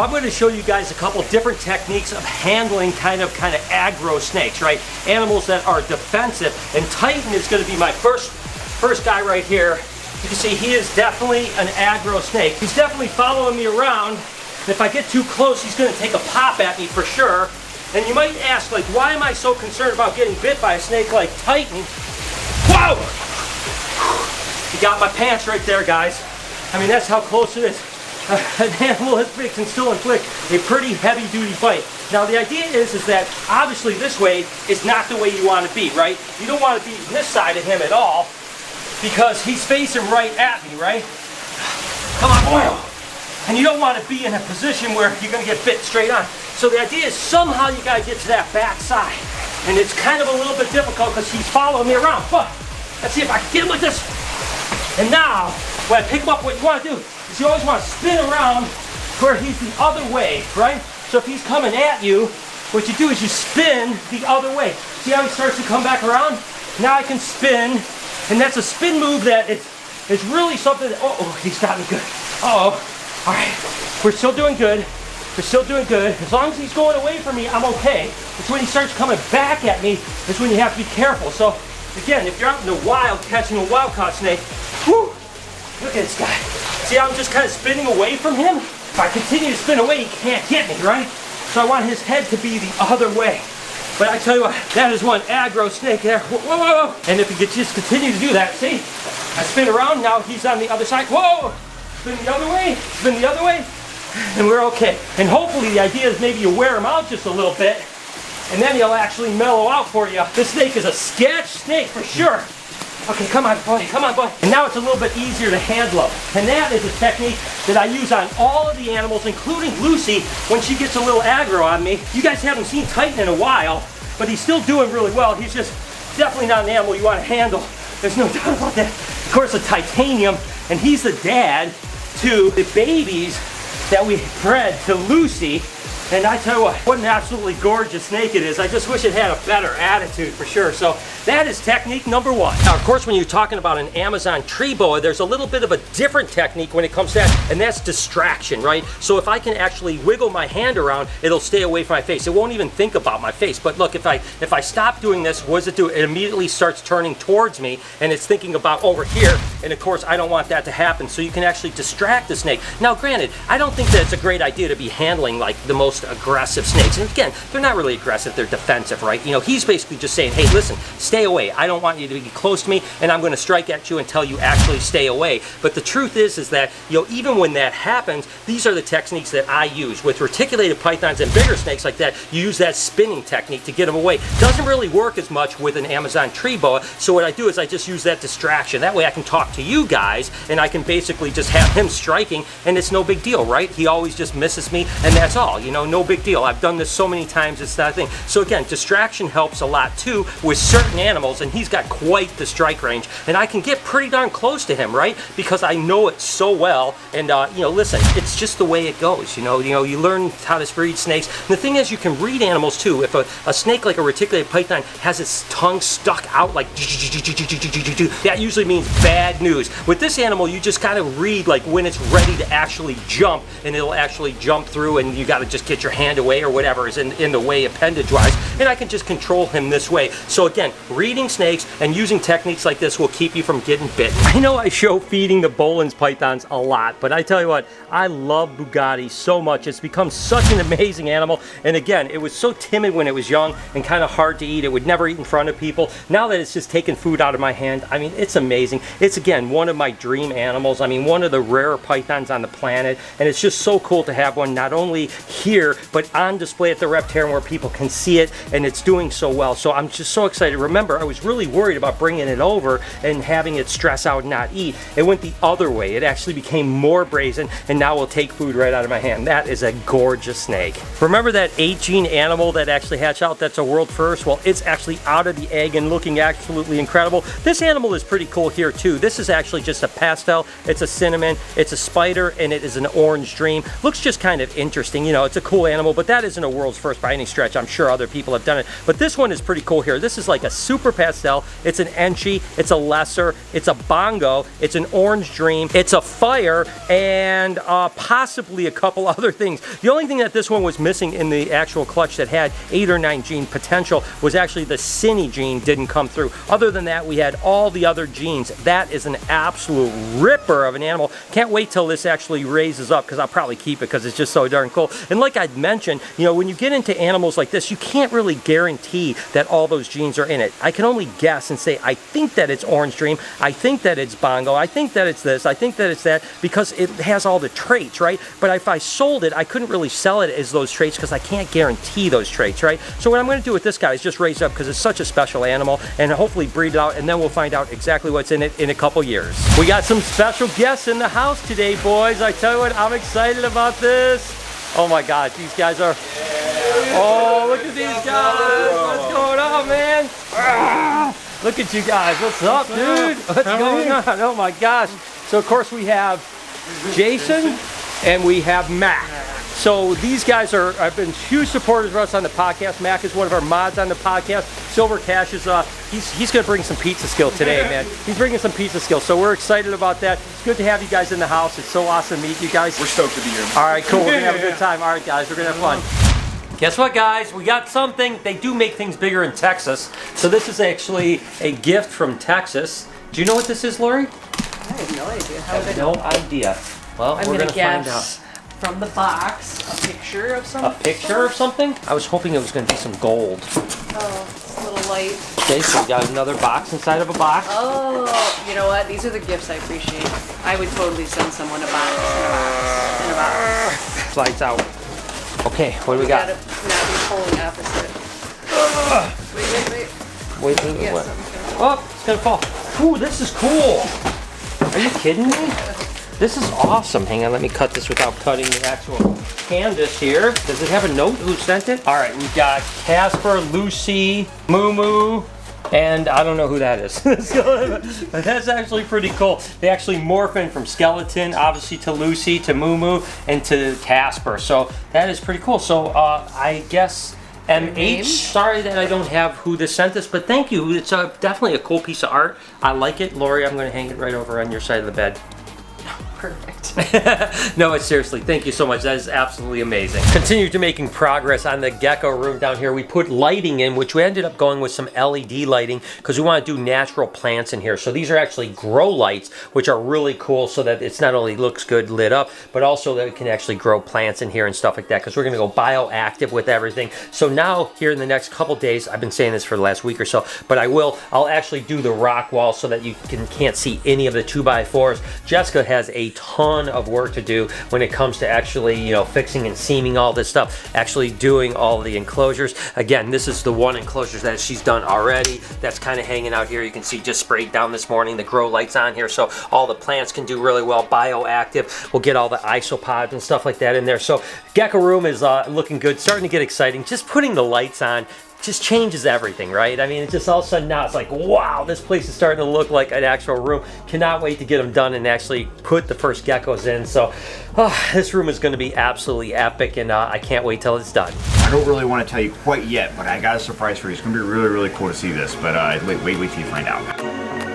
I'm going to show you guys a couple different techniques of handling kind of aggro snakes, right? Animals that are defensive. And Titan is going to be my first guy right here. You can see he is definitely an aggro snake. He's definitely following me around. And if I get too close, he's going to take a pop at me for sure. And you might ask, like, why am I so concerned about getting bit by a snake like Titan? Whoa! You got my pants right there, guys. I mean, that's how close it is. An animal this big can still inflict a pretty heavy-duty bite. Now, the idea is that obviously this way is not the way you want to be, right? You don't want to be this side of him at all because he's facing right at me, right? Come on, boy! And you don't want to be in a position where you're going to get bit straight on. So the idea is somehow you got to get to that back side. And it's kind of a little bit difficult because he's following me around. But let's see if I can get him with this. And now, when I pick him up, what you want to do is you always want to spin around where he's the other way, right? So if he's coming at you, what you do is you spin the other way. See how he starts to come back around? Now I can spin, and that's a spin move that is really something that, oh, he's got me good. Uh-oh. All right, we're still doing good. We're still doing good. As long as he's going away from me, I'm okay. It's when he starts coming back at me, is when you have to be careful. So again, if you're out in the wild catching a wild-caught snake, whew, look at this guy. See how I'm just kind of spinning away from him? If I continue to spin away, he can't get me, right? So I want his head to be the other way. But I tell you what, that is one aggro snake there. Whoa, whoa, whoa. And if he could just continue to do that, see? I spin around, now he's on the other side. Whoa! Spin the other way, spin the other way, and we're okay. And hopefully the idea is maybe you wear him out just a little bit, and then he'll actually mellow out for you. This snake is a sketch snake for sure. Okay, come on, boy, come on, boy. And now it's a little bit easier to handle him. And that is a technique that I use on all of the animals, including Lucy, when she gets a little aggro on me. You guys haven't seen Titan in a while, but he's still doing really well. He's just definitely not an animal you want to handle. There's no doubt about that. Of course, a titanium, and he's the dad to the babies that we bred to Lucy. And I tell you what an absolutely gorgeous snake it is. I just wish it had a better attitude for sure. So that is technique number one. Now, of course, when you're talking about an Amazon tree boa, there's a little bit of a different technique when it comes to that, and that's distraction, right? So if I can actually wiggle my hand around, it'll stay away from my face. It won't even think about my face. But look, if I stop doing this, what does it do? It immediately starts turning towards me, and it's thinking about over here. And of course, I don't want that to happen. So you can actually distract the snake. Now, granted, I don't think that it's a great idea to be handling like the most aggressive snakes. And again, they're not really aggressive, they're defensive, right? You know, he's basically just saying, hey, listen, stay away. I don't want you to be close to me, and I'm going to strike at you until you actually stay away. But the truth is that, you know, even when that happens, these are the techniques that I use. With reticulated pythons and bigger snakes like that, you use that spinning technique to get them away. Doesn't really work as much with an Amazon tree boa, so what I do is I just use that distraction. That way I can talk to you guys, and I can basically just have him striking, and it's no big deal, right? He always just misses me, and that's all, you know, no big deal. I've done this so many times, it's that thing. So again, distraction helps a lot too with certain animals, and he's got quite the strike range, and I can get pretty darn close to him, right? Because I know it so well, and you know, listen, it's just the way it goes. You know, you learn how to read snakes. And the thing is, you can read animals too. If a snake like a reticulated python has its tongue stuck out like that usually means bad news. With this animal, you just kind of read like when it's ready to actually jump, and it'll actually jump through, and you got to just get your hand away or whatever is in the way appendage wise, and I can just control him this way. So again, reading snakes and using techniques like this will keep you from getting bit. I know I show feeding the Boelen's pythons a lot, but I tell you what, I love Bugatti so much. It's become such an amazing animal, and again, it was so timid when it was young and kind of hard to eat. It would never eat in front of people. Now that it's just taking food out of my hand, I mean, it's amazing. It's again one of my dream animals. I mean, one of the rarer pythons on the planet, and it's just so cool to have one not only here but on display at the Reptarium where people can see it, and it's doing so well. So I'm just so excited. Remember, I was really worried about bringing it over and having it stress out and not eat. It went the other way. It actually became more brazen, and now will take food right out of my hand. That is a gorgeous snake. Remember that 8-gene animal that actually hatched out? That's a world first. Well, it's actually out of the egg and looking absolutely incredible. This animal is pretty cool here too. This is actually just a pastel. It's a cinnamon, it's a spider, and it is an orange dream. Looks just kind of interesting. You know, it's a cool cool animal, but that isn't a world's first by any stretch. I'm sure other people have done it. But this one is pretty cool here. This is like a super pastel. It's an Enchi, it's a lesser, it's a bongo, it's an orange dream, it's a fire, and possibly a couple other things. The only thing that this one was missing in the actual clutch that had 8 or 9 gene potential was actually the cine gene didn't come through. Other than that, we had all the other genes. That is an absolute ripper of an animal. Can't wait till this actually raises up, because I'll probably keep it because it's just so darn cool. And like I'd mentioned, you know, when you get into animals like this, you can't really guarantee that all those genes are in it. I can only guess and say, I think that it's orange dream, I think that it's bongo, I think that it's this, I think that it's that, because it has all the traits, right? But if I sold it, I couldn't really sell it as those traits because I can't guarantee those traits, right? So what I'm going to do with this guy is just raise it up because it's such a special animal, and hopefully breed it out, and then we'll find out exactly what's in it in a couple years. We got some special guests in the house today, boys. I tell you what, I'm excited about this. Oh my God, these guys are... Oh, look at these guys. What's going on, man? Look at you guys. What's up, dude? What's going on? Oh my gosh. So of course we have Jason and we have Mac. So these guys have been huge supporters of us on the podcast. Mac is one of our mods on the podcast. Silver Cash is he's going to bring some pizza skill today, man. He's bringing some pizza skill, so we're excited about that. It's good to have you guys in the house. It's so awesome to meet you guys. We're stoked to be here. All right, cool. We're going to have a good time. All right, guys, we're going to have fun. Guess what, guys? We got something. They do make things bigger in Texas. So this is actually a gift from Texas. Do you know what this is, Lori? I have no idea. I have no idea. Well, we're going to find out. From the box, a picture of something. A picture of something? I was hoping it was going to be some gold. Oh, it's a little light. Okay, so we got another box inside of a box. Oh, you know what? These are the gifts I appreciate. I would totally send someone a box in a box. Slides out. Okay, what do we got? Gotta not be pulling opposite. Wait. Wait. Oh, it's going to fall. Ooh, this is cool. Are you kidding me? This is awesome. Hang on, let me cut this without cutting the actual canvas here. Does it have a note? Who sent it? All right, we've got Casper, Lucy, Moo Moo, and I don't know who that is. That's actually pretty cool. They actually morph in from skeleton, obviously, to Lucy, to Moo Moo, and to Casper. So that is pretty cool. So I guess MH, sorry that I don't have who this sent this, but thank you. It's definitely a cool piece of art. I like it. Lori, I'm going to hang it right over on your side of the bed. Perfect. No, it's seriously, thank you so much. That is absolutely amazing. Continue to making progress on the Gecko room down here. We put lighting in, which we ended up going with some LED lighting because we want to do natural plants in here. So these are actually grow lights, which are really cool so that it's not only looks good lit up, but also that we can actually grow plants in here and stuff like that because we're going to go bioactive with everything. So now here in the next couple days, I've been saying this for the last week or so, but I'll actually do the rock wall so that you can't see any of the 2x4s. Jessica has a ton of work to do when it comes to actually, you know, fixing and seaming all this stuff, actually doing all the enclosures. Again, this is the one enclosures that she's done already. That's kind of hanging out here. You can see just sprayed down this morning. The grow lights on here, so all the plants can do really well. Bioactive. We'll get all the isopods and stuff like that in there. So Gecko room is looking good, starting to get exciting. Just putting the lights on just changes everything, right? I mean, it's just all of a sudden now it's like, wow, this place is starting to look like an actual room. Cannot wait to get them done and actually put the first geckos in. So this room is going to be absolutely epic, and I can't wait till it's done. I don't really want to tell you quite yet, but I got a surprise for you. It's going to be really, really cool to see this, but wait till you find out.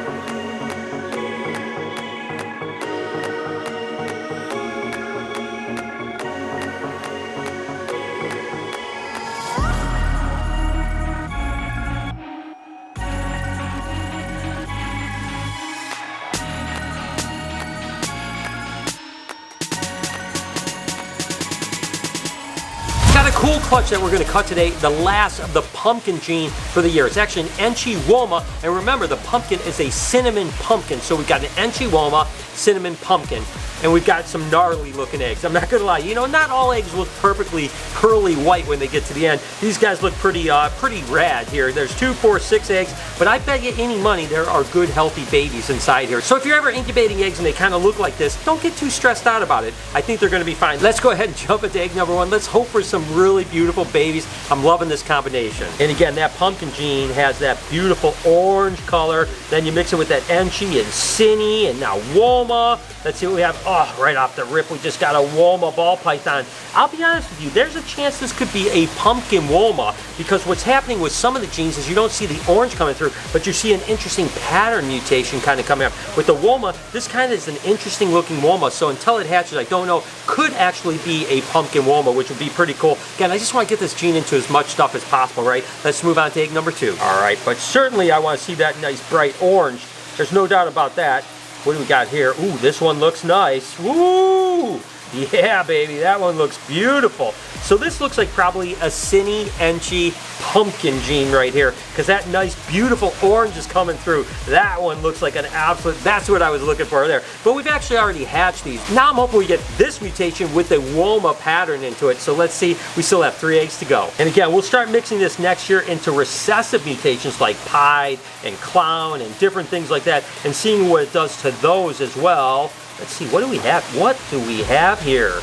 Cool clutch that we're going to cut today, the last of the pumpkin gene for the year. It's actually an Enchi Woma, and remember the pumpkin is a cinnamon pumpkin. So we've got an Enchi Woma, cinnamon pumpkin, and we've got some gnarly looking eggs. I'm not going to lie, you know, not all eggs look perfectly pearly white when they get to the end. These guys look pretty rad here. There's 2, 4, 6 eggs, but I bet you any money there are good healthy babies inside here. So if you're ever incubating eggs and they kind of look like this, don't get too stressed out about it. I think they're going to be fine. Let's go ahead and jump into egg number 1. Let's hope for some really beautiful babies. I'm loving this combination. And again, that pumpkin gene has that beautiful orange color. Then you mix it with that Enchi and Cine and now Woma. Let's see what we have. oh, right off the rip, we just got a Woma ball python. I'll be honest with you, there's a chance this could be a pumpkin Woma, because what's happening with some of the genes is you don't see the orange coming through, but you see an interesting pattern mutation kind of coming up. With the Woma, this kind of is an interesting looking Woma, so until it hatches, I don't know, could actually be a pumpkin Woma, which would be pretty cool. Again, I just want to get this gene into as much stuff as possible, right? Let's move on to egg number 2. All right, but certainly I want to see that nice bright orange. There's no doubt about that. What do we got here? Ooh, this one looks nice. Woo! Yeah, baby, that one looks beautiful. So this looks like probably a Cine Enchi pumpkin gene right here, because that nice, beautiful orange is coming through. That one looks like an absolute, that's what I was looking for there. But we've actually already hatched these. Now I'm hoping we get this mutation with the Woma pattern into it. So let's see, we still have 3 eggs to go. And again, we'll start mixing this next year into recessive mutations like pied and clown and different things like that, and seeing what it does to those as well. Let's see, what do we have? What do we have here?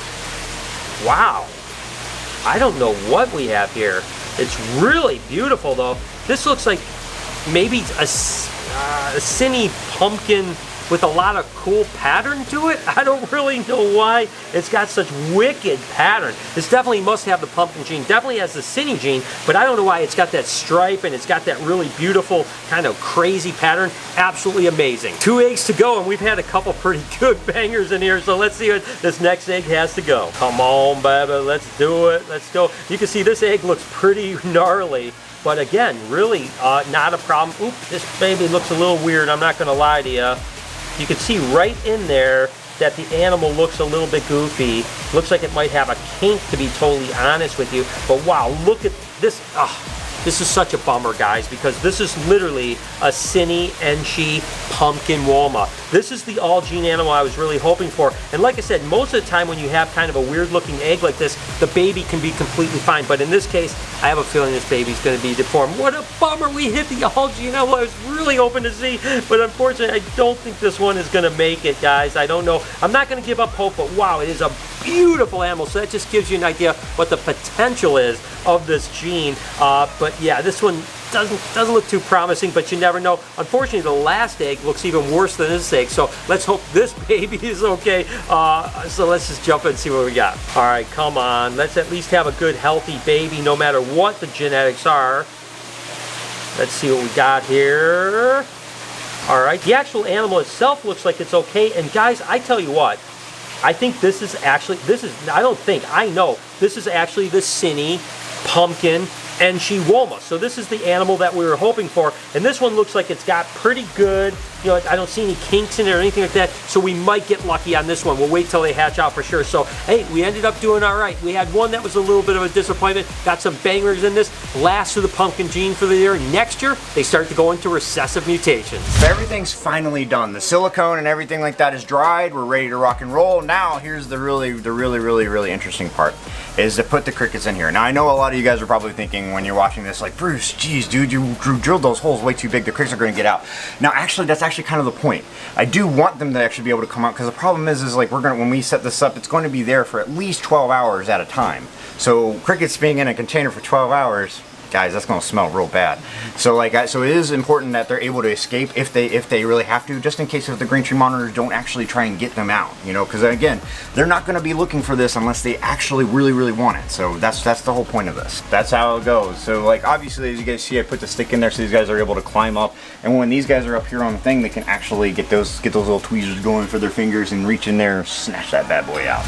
Wow. I don't know what we have here. It's really beautiful though. This looks like maybe a Cine pumpkin with a lot of cool pattern to it. I don't really know why it's got such wicked pattern. This definitely must have the pumpkin gene, definitely has the Cine gene, but I don't know why it's got that stripe and it's got that really beautiful kind of crazy pattern. Absolutely amazing. 2 eggs to go, and we've had a couple pretty good bangers in here, so let's see what this next egg has to go. Come on, baby, let's do it. Let's go. You can see this egg looks pretty gnarly. But again, really not a problem. Oop, this baby looks a little weird, I'm not gonna lie to you. You can see right in there that the animal looks a little bit goofy. Looks like it might have a kink, to be totally honest with you. But wow, look at this. This is such a bummer, guys, because this is literally a Cine Enchi pumpkin Woma. This is the all-gene animal I was really hoping for. And like I said, most of the time when you have kind of a weird-looking egg like this, the baby can be completely fine. But in this case, I have a feeling this baby's going to be deformed. What a bummer we hit the all-gene animal I was really hoping to see. But unfortunately, I don't think this one is going to make it, guys. I don't know. I'm not going to give up hope, but wow, it is a beautiful animal. So that just gives you an idea what the potential is of this gene. But yeah, this one doesn't look too promising, but you never know. Unfortunately, the last egg looks even worse than this egg, so let's hope this baby is okay. So let's just jump in and see what we got. All right, come on. Let's at least have a good, healthy baby, no matter what the genetics are. Let's see what we got here. All right, the actual animal itself looks like it's okay, and guys, I tell you what, I think this is actually, I know, this is actually the Cine pumpkin Enchi Woma. So this is the animal that we were hoping for, and this one looks like it's got pretty good, you know, I don't see any kinks in it or anything like that, so we might get lucky on this one. We'll wait till they hatch out for sure. So hey, we ended up doing all right. We had one that was a little bit of a disappointment, got some bangers in this. Last of the pumpkin gene for the year. Next year, they start to go into recessive mutations. So everything's finally done. The silicone and everything like that is dried. We're ready to rock and roll. Now here's the really interesting part, is to put the crickets in here. Now I know a lot of you guys are probably thinking when you're watching this, like, Bruce, geez, dude, you drilled those holes way too big. The crickets are going to get out. Now actually, that's actually kind of the point. I do want them to actually be able to come out, because the problem is like when we set this up, it's going to be there for at least 12 hours at a time. So crickets being in a container for 12 hours, guys, that's going to smell real bad. So so it is important that they're able to escape if they really have to, just in case if the green tree monitors don't actually try and get them out, you know, because again, they're not going to be looking for this unless they actually really want it. So that's the whole point of this. That's how it goes. So like obviously, as you guys see, I put the stick in there so these guys are able to climb up, and when these guys are up here on the thing, they can actually get those little tweezers going for their fingers and reach in there and snatch that bad boy out.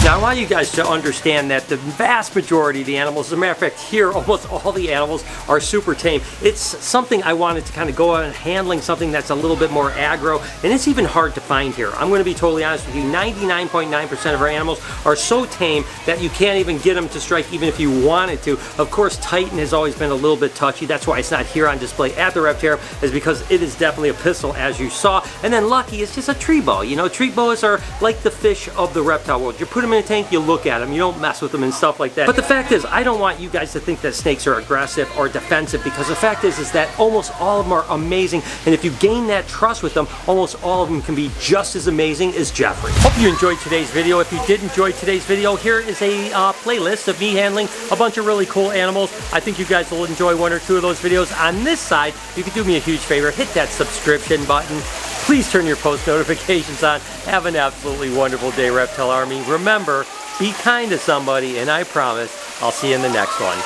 Now I want you guys to understand that the vast majority of the animals, as a matter of fact here almost all the animals are super tame. It's something I wanted to kind of go on handling something that's a little bit more aggro, and it's even hard to find here. I'm going to be totally honest with you, 99.9% of our animals are so tame that you can't even get them to strike even if you wanted to. Of course Titan has always been a little bit touchy, that's why it's not here on display at the Reptarium, is because it is definitely a pistol as you saw. And then Lucky is just a tree boa. You know, tree boas are like the fish of the reptile world. You put them in a tank, you look at them, you don't mess with them and stuff like that. But the fact is, I don't want you guys to think that snakes are aggressive or defensive, because the fact is that almost all of them are amazing, and if you gain that trust with them, almost all of them can be just as amazing as Jeffrey. Hope you enjoyed today's video. If you did enjoy today's video, here is a playlist of me handling a bunch of really cool animals. I think you guys will enjoy one or two of those videos. On this side, you can do me a huge favor, hit that subscription button. Please turn your post notifications on. Have an absolutely wonderful day, Reptile Army. Remember, be kind to somebody, and I promise I'll see you in the next one.